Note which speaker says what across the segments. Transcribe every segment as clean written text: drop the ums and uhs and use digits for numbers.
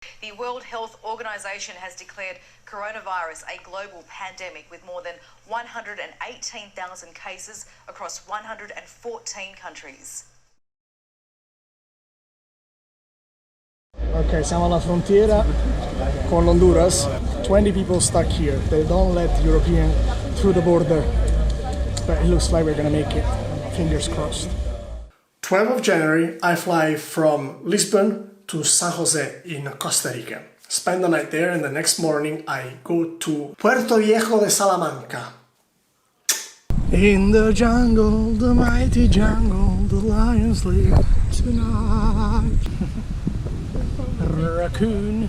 Speaker 1: The World Health Organization has declared coronavirus a global pandemic with more than 118,000 cases across 114 countries.
Speaker 2: Ok, siamo alla frontiera con l'Honduras. 20 people stuck here. They don't let European through the border. But it looks like we're gonna make it. Fingers crossed. 12th of January, I fly from Lisbon to San Jose in Costa Rica. Spend the night there and the next morning I go to Puerto Viejo de Salamanca. In the jungle, the mighty jungle, the lions sleep tonight. Raccoon.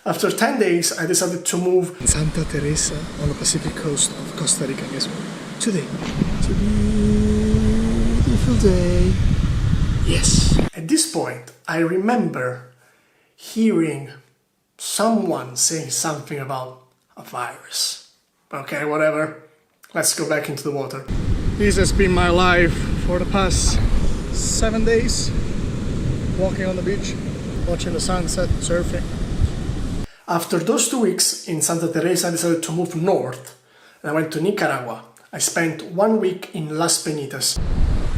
Speaker 2: After 10 days, I decided to move in Santa Teresa on the Pacific coast of Costa Rica. Guess what? Today. It's a beautiful day. Yes. At this point, I remember hearing someone saying something about a virus. Okay, whatever. Let's go back into the water. This has been my life for the past 7 days. Walking on the beach, watching the sunset, surfing. After those 2 weeks in Santa Teresa, I decided to move north and I went to Nicaragua. I spent 1 week in Las Peñitas.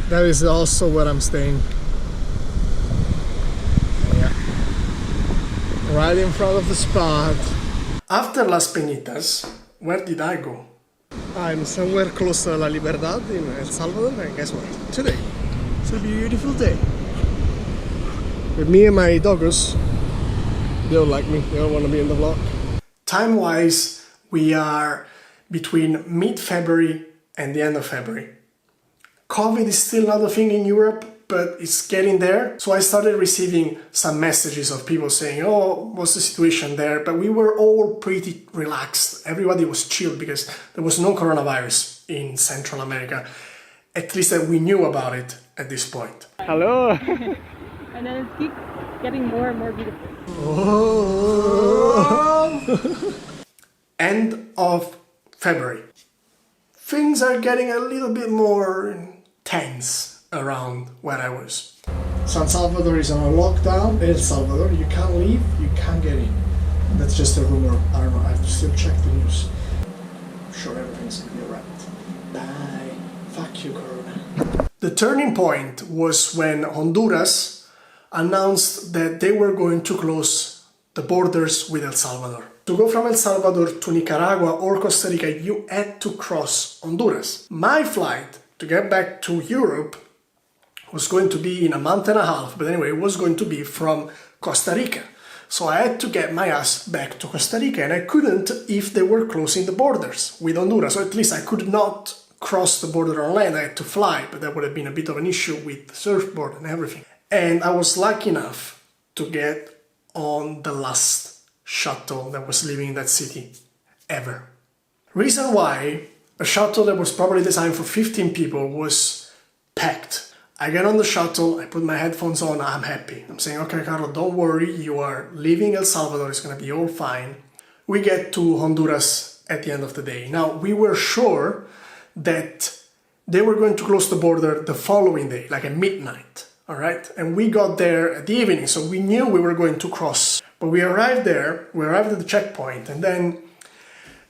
Speaker 2: That is also where I'm staying. Yeah. Right in front of the spot. After Las Peñitas, where did I go? I'm somewhere close to La Libertad in El Salvador, and guess what? Today, it's a beautiful day. With me and my doggos. They don't like me, they don't want to be in the vlog. Time-wise, we are between mid-February and the end of February. Covid is still not a thing in Europe, but it's getting there. So I started receiving some messages of people saying, oh, what's the situation there? But we were all pretty relaxed. Everybody was chilled because there was no coronavirus in Central America. At least that we knew about it at this point. Hello!
Speaker 3: And then it keeps getting more and more beautiful.
Speaker 2: Oh. End of February. Things are getting a little bit more tense around where I was. San Salvador is on a lockdown. El Salvador, you can't leave, you can't get in. That's just a rumor. I don't know, I have to still check the news. I'm sure everything's gonna be alright. Bye. Fuck you, Corona. The turning point was when Honduras announced that they were going to close the borders with El Salvador. To go from El Salvador to Nicaragua or Costa Rica, you had to cross Honduras. My flight to get back to Europe was going to be in a month and a half, but anyway, it was going to be from Costa Rica. So I had to get my ass back to Costa Rica, and I couldn't if they were closing the borders with Honduras, or at least I could not cross the border on land. I had to fly, but that would have been a bit of an issue with the surfboard and everything. And I was lucky enough to get on the last shuttle that was leaving that city ever. Reason why a shuttle that was probably designed for 15 people was packed. I get on the shuttle, I put my headphones on, I'm happy. I'm saying, okay, Carlo, don't worry, you are leaving El Salvador, it's gonna be all fine. We get to Honduras at the end of the day. Now, we were sure that they were going to close the border the following day, like at midnight, all right? And we got there at the evening, so we knew we were going to cross. But we arrived there, we arrived at the checkpoint, and then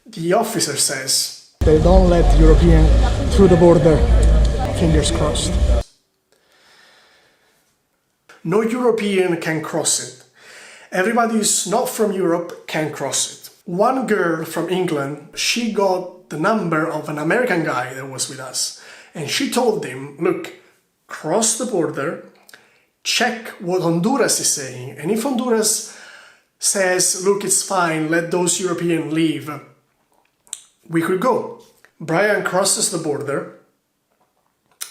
Speaker 2: the officer says, they don't let European through the border, fingers crossed. No European can cross it. Everybody who's not from Europe can cross it. One girl from England, she got the number of an American guy that was with us. And she told him, look, cross the border, check what Honduras is saying. And if Honduras says, look, it's fine, let those Europeans leave, we could go. Brian crosses the border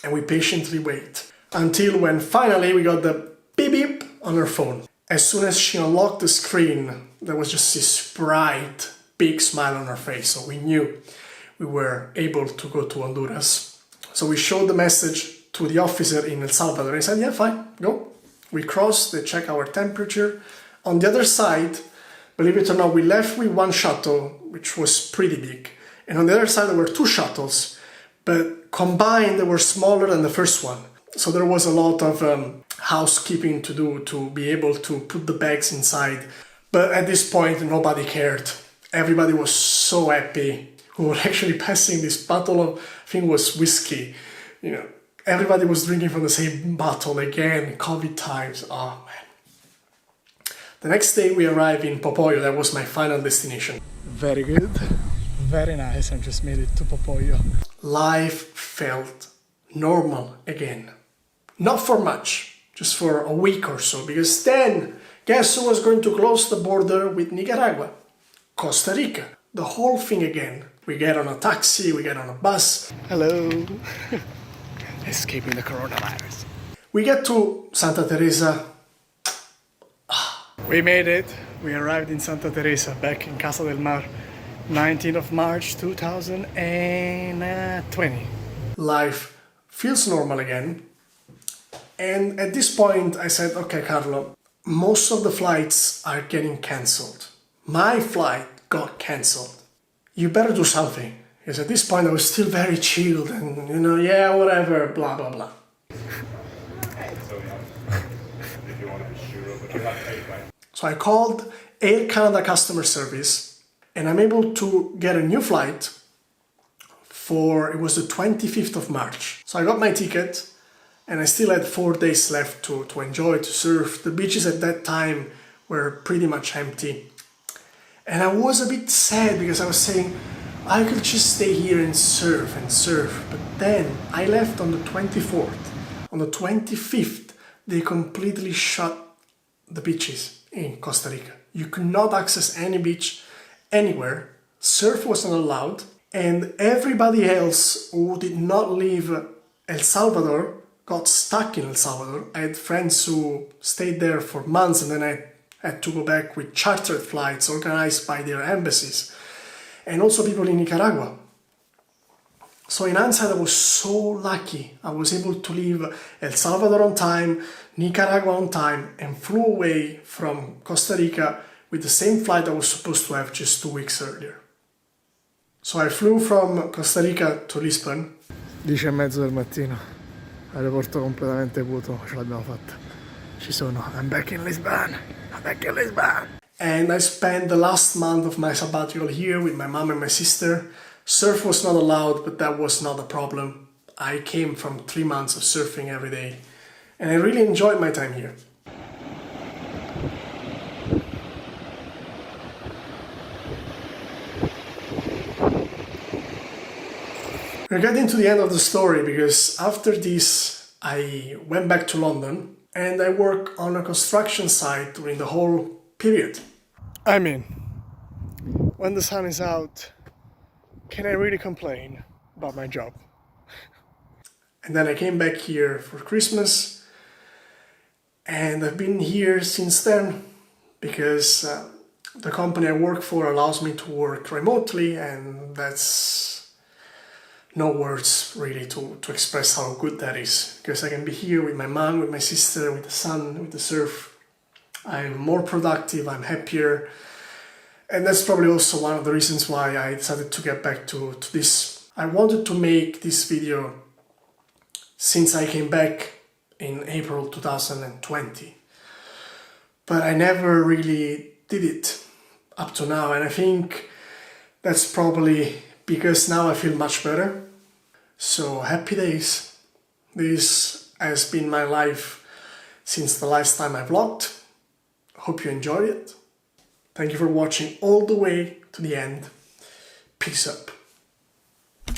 Speaker 2: and we patiently wait until when finally we got the beep beep on her phone. As soon as she unlocked the screen, there was just this bright, big smile on her face. So we knew we were able to go to Honduras. So we showed the message to the officer in El Salvador. And he said, yeah, fine, go. We crossed, they check our temperature. On the other side, believe it or not, we left with one shuttle, which was pretty big. And on the other side, there were two shuttles, but combined, they were smaller than the first one. So there was a lot of housekeeping to do to be able to put the bags inside. But at this point, nobody cared. Everybody was so happy. We were actually passing this bottle of, I think it was whiskey. You know, everybody was drinking from the same bottle again. COVID times. Oh man. The next day we arrived in Popoyo. That was my final destination. Very good. Very nice. I just made it to Popoyo. Life felt normal again. Not for much, just for a week or so, because then guess who was going to close the border with Nicaragua? Costa Rica. The whole thing again. We get on a taxi, we get on a bus. Hello. Escaping the coronavirus. We get to Santa Teresa. We made it. We arrived in Santa Teresa, back in Casa del Mar, 19th of March 2020. Life feels normal again. And at this point I said, okay Carlo, most of the flights are getting cancelled. My flight got cancelled. You better do something. Because at this point I was still very chilled and, you know, yeah, whatever, blah, blah, blah. So I called Air Canada customer service and I'm able to get a new flight for, it was the 25th of March. So I got my ticket and I still had 4 days left to enjoy, to surf. The beaches at that time were pretty much empty. And I was a bit sad because I was saying, I could just stay here and surf. But then I left on the 24th. On the 25th, they completely shut the beaches in Costa Rica. You could not access any beach anywhere. Surf wasn't allowed. And everybody else who did not leave El Salvador got stuck in El Salvador. I had friends who stayed there for months and then I had to go back with chartered flights organized by their embassies. And also people in Nicaragua. So in hindsight, I was so lucky. I was able to leave El Salvador on time, Nicaragua on time, and flew away from Costa Rica with the same flight I was supposed to have just 2 weeks earlier. So I flew from Costa Rica to Lisbon. 10:30 del mattino, aeroporto completamente vuoto, ce l'abbiamo fatta. Ci sono, I'm back in Lisbon. And I spent the last month of my sabbatical here with my mom and my sister. Surf was not allowed, but that was not a problem. I came from 3 months of surfing every day, and I really enjoyed my time here. We're getting to the end of the story because after this I went back to London and I worked on a construction site during the whole period. I mean, when the sun is out, can I really complain about my job? And then I came back here for Christmas and I've been here since then because the company I work for allows me to work remotely, and that's no words really to express how good that is, because I can be here with my mom, with my sister, with the sun, with the surf. I'm more productive, I'm happier, and that's probably also one of the reasons why I decided to get back to this. I wanted to make this video since I came back in April 2020, but I never really did it up to now, and I think that's probably because now I feel much better. So happy days. This has been my life since the last time I vlogged. Hope you enjoyed it. Thank you for watching all the way to the end. Peace up.